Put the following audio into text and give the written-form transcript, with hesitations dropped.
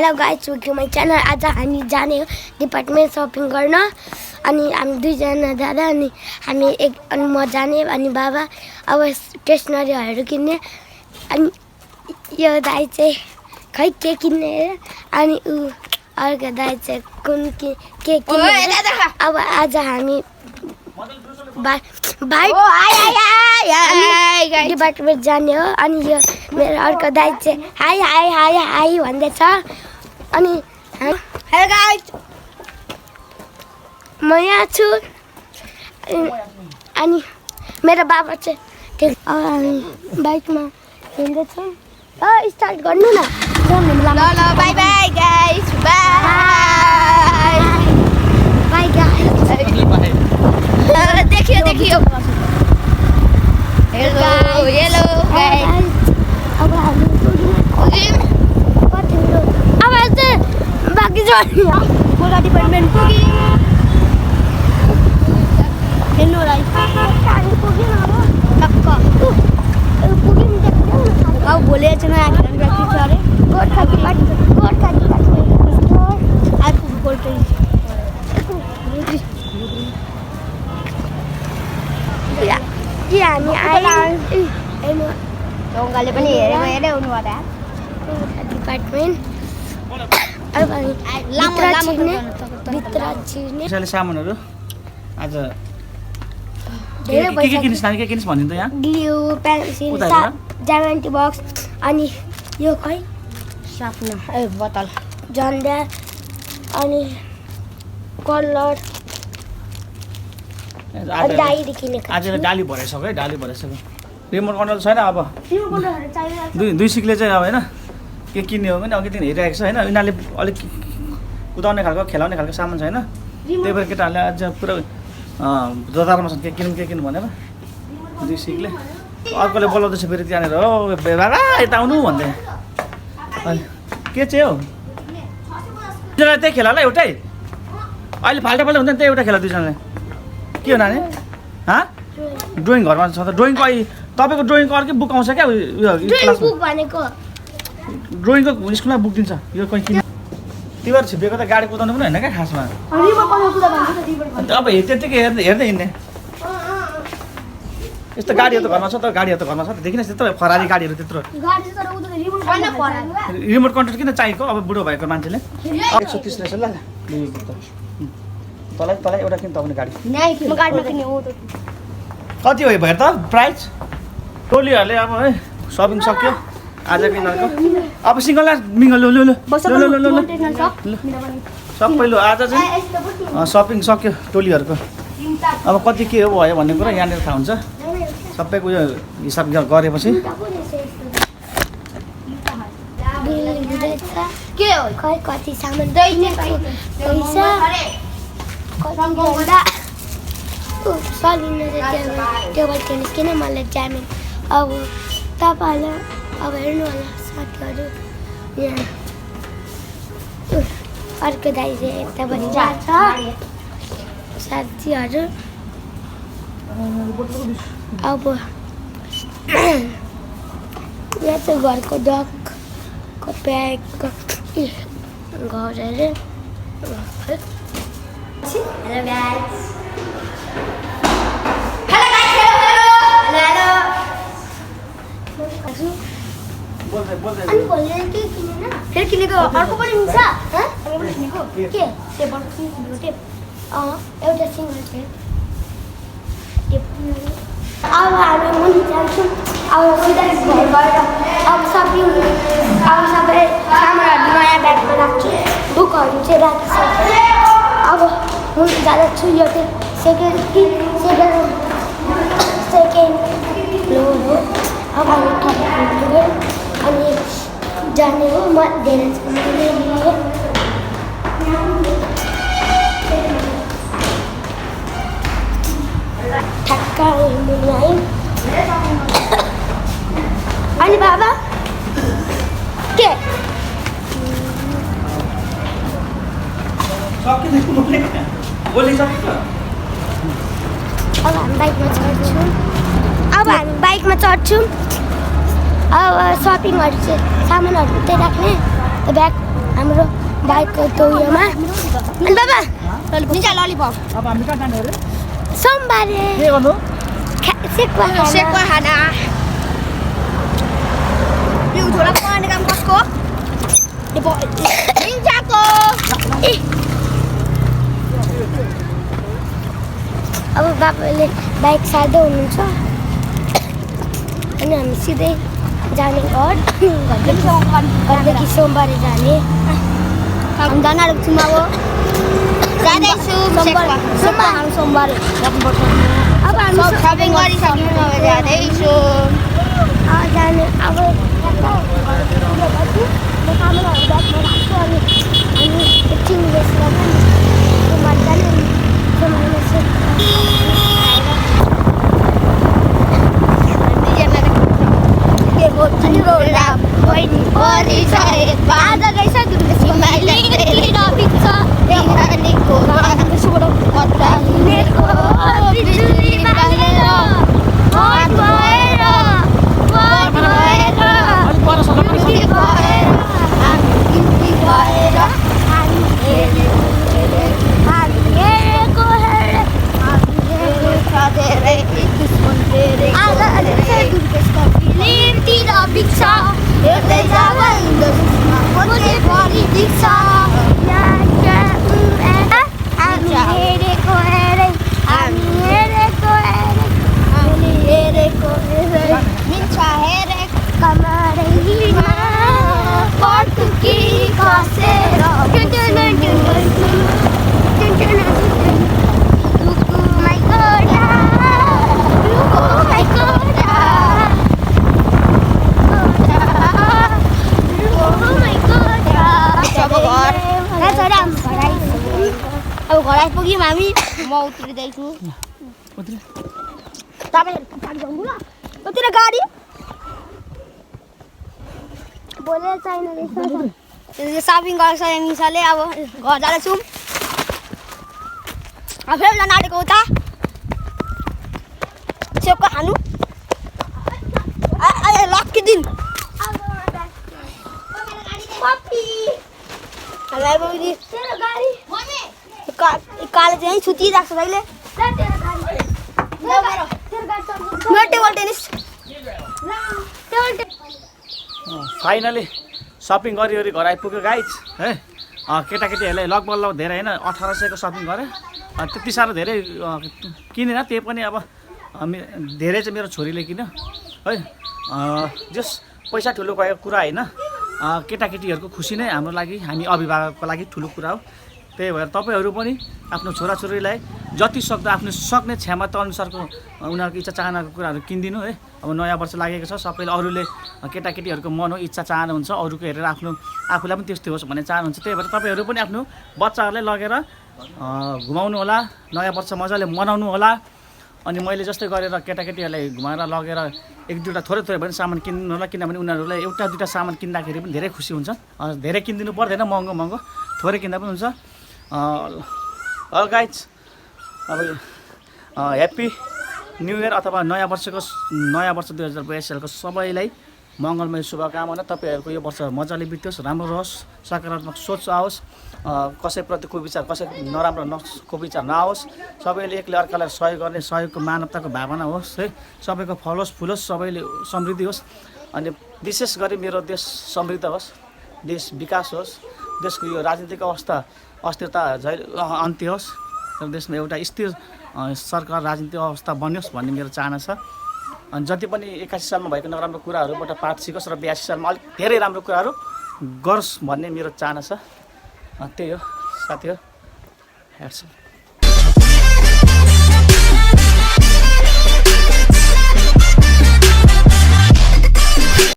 Hello guys, welcome to my channel. आज हामी जाने हो डिपार्टमेन्ट सपिङ गर्न। अनि हामी दुईजना दादा अनि म जाने अनि बाबा अब स्टेसनरीहरू किन्ने। अनि यो दाइ चाहिँ खै के किन्ने अनि अर्को दाइ चाहिँ कुन के किन्ने। अब आज हामी डिपार्टमेन्ट जाने हो। अनि यो मेरो अर्को दाइ चाहिँ हाई हाई हाई हाई भन्दैछ। अनि हेलो गाइस, म यहाँ छु। अनि मेरो बाबा चाहिँ हामी बाइकमा हिँड्दैछौँ। स्टार्ट गर्नु न। ल by by guys, by by guys. देखियो हेलो गाइस। अब हामी अब चाहिँ बाँकी छ डिपार्टमेन्ट पुग्यौँ। हेर्नु होला अब भोलि चाहिँ नयाँ खेल्नु छ अरे। गोर्खा हामी आयौँ। ढङ्गले पनि हेरेको हुनु होला डिपार्टमेन्ट। अब भित्र छिर्ने सामानहरू आज धेरै के किनिस् भनिन् त यहाँ? ग्लु, पेन्सिल, ज्यामेट्री बक्स अनि यो खै साफ्न बोतल झन्डा अनि कलर डायरी किनेको। आज डाली भराइसक्यो है, डाली भराइसक्यो। रिमोट कन्ट्रोल छैन अब। दुई सिक्ले चाहिँ अब होइन के किन्ने हो भने अघिदेखि हेरिरहेको छ होइन। यिनीहरूले अलिक कुदाउने खालको खेलाउने खालको सामान छैन। त्यही भएर केटाहरूले आज पुरा जतारमा छन् के किन्नु भनेर। दुई सिक्ले अर्कोले बोलाउँदैछ फेरि त्यहाँनिर, हो बाबा यता आउनु भन्दै। अनि के चाहिँ हो दुईजनाले त्यही खेला होला एउटै? अहिले फाल्टो हुन्छ नि त्यही एउटा खेला दुईजनाले। के हो नानी? ड्रइङ घरमा छ त? ड्रइङको अहिले तपाईँको ड्रइङको अर्कै बुक आउँछ क्या ड्रइङको स्कुलमा बुक दिन्छ। यो कोही किन तिमीहरू छिपेको त गाडी कुदाउनु पनि होइन क्या खासमा। अब त्यत्तिकै हेर्दै हिँड्ने। यस्तो गाडीहरू त घरमा छ त, देखिन त्यत्रो फरारी गाडीहरू त्यत्रो। रिमोट कन्ट्रोल किन चाहिएको अब बुढो भएको मान्छेले? 130 रहेछ ल। तँलाई एउटा किन तपाईँले गाडी कति हो भयो त प्राइस? टोलीहरूले अब है सपिङ सक्यो आजको यिनीहरूको। अब सिङ्गल मिङ्गल ल सबै ल आज चाहिँ सपिङ सक्यो टोलीहरूको। अब कति के हो भयो भन्ने कुरा यहाँनिर थाहा हुन्छ। सबैको उयो हिसाब गरेपछि के हो खै कति सामान टेबल टेनिस किन मलाई जामिन। अब तपाईँहरूलाई अब हेर्नु होला साथीहरू, यहाँ अर्को दाइ चाहिँ यतापट्टि जान्छ साथीहरू। अब यहाँ चाहिँ घरको डगको प्याकको घरहरू। हेलो गाइस, फेरि किनेको अर्को पनि मिल्छ। एउटा सिङ्गल टेप। अब हामी मुनि जान्छौँ। अब घर गएर अब सबै सामानहरू नयाँ ब्यागमा राख्छु। बुकहरू चाहिँ राखिसक्छु। अब मुनि जाँदैछु। यो चाहिँ सेकेन्ड फ्लोर हो। अब हामी थप्नु अनि जाने हो। म धेरै ठ्याक्क मुनि आयौँ। अनि बाबा के अब हामी बाइकमा चढ्छौँ। अब सपिङहरू चाहिँ सामानहरू चाहिँ राख्ने ब्याग हाम्रो बाइकको त्यो उयोमा अनि बाबा निशा ललिपप अब हामी कहाँ जाने अरे सोमबारे के गर्नु सेकवा खाना यो झोला पकाउने काम कसको निशाको अब बाबाले बाइक सार्दै हुनुहुन्छ अनि हामी सिधै जाने घरदेखि सोमबारे जाने हामी जान आएको छौँ अब जाँदैछु सोमबारे अब हामी सपिङ गरिसक्यौँ अब जाँदैछु जाने अब कामहरू ब्यागमा राख्छु अनि एकछिन रेस्ट गर्नु सोमबार जाने अब घर आइपुग्यौँ हामी म उत्रिँदैछु गाडी बोलेर चाहिने रहेछ सपिङ गरिसक्यो मिसाले अब घर जाँदैछौँ अब फेरि जान आँटेको उता सेपको खानु लक्की दिन काले चाहिँ छुटिरहेको छ कहिले टेबल टेनिस फाइनली सपिङ गरी घर आइपुग्यो गाइज है केटाकेटीहरूलाई लगभग धेरै होइन 1800को सपिङ गरेँ त्यति साह्रो धेरै किनेन त्यही पनि अब धेरै चाहिँ मेरो छोरीले किन्यो है जस पैसा ठुलो गएको कुरा होइन केटाकेटीहरूको खुसी नै हाम्रो लागि हामी अभिभावकको लागि ठुलो कुरा हो त्यही भएर तपाईँहरू पनि आफ्नो छोराछोरीलाई जति सक्दो आफ्नो सक्ने क्षमता अनुसारको उनीहरूको इच्छा चाहनाको कुराहरू किनिदिनु है अब नयाँ वर्ष लागेको छ सबैले अरूले केटाकेटीहरूको मन हो इच्छा चाहना हुन्छ अरूको हेरेर आफूलाई पनि त्यस्तै होस् भन्ने चाहनुहुन्छ त्यही भएर तपाईँहरू पनि आफ्नो बच्चाहरूलाई लगेर घुमाउनु होला नयाँ वर्ष मजाले मनाउनु होला अनि मैले जस्तै गरेर केटाकेटीहरूलाई घुमाएर लगेर एक दुईवटा थोरै पनि सामान किन्नु होला किनभने उनीहरूलाई एउटा दुईवटा सामान किन्दाखेरि पनि धेरै खुसी हुन्छ धेरै किनिदिनु पर्दैन महँगो थोरै किन्दा पनि हुन्छ गाइज अब ह्याप्पी न्यु इयर अथवा नयाँ वर्ष 2022 सालको सबैलाई मङ्गलमय शुभकामना तपाईँहरूको यो वर्ष मजाले बित्योस् राम्रो रहोस् सकारात्मक सोच आओस् कसैप्रति कुविचार नराम्रो कुविचार नआओस् सबैले एकले अर्कालाई सहयोग गर्ने सहयोगको मानवताको भावना होस् है सबैको फलोस् फुलोस् सबैले समृद्धि होस् अनि विशेष गरी मेरो देश समृद्ध होस् देश विकास होस् देशको यो राजनीतिक अस्थिरता अन्त्य होस् र देशमा एउटा स्थिर सरकार राजनीतिक अवस्था बन्योस् भन्ने मेरो चाहना छ अनि जति पनि 81 सालमा भएको नराम्रो कुराहरूबाट पाठ सिकोस् र 82 सालमा अलिक धेरै राम्रो कुराहरू गरोस् भन्ने मेरो चाहना छ त्यही हो साथी हो ह्याट्स अप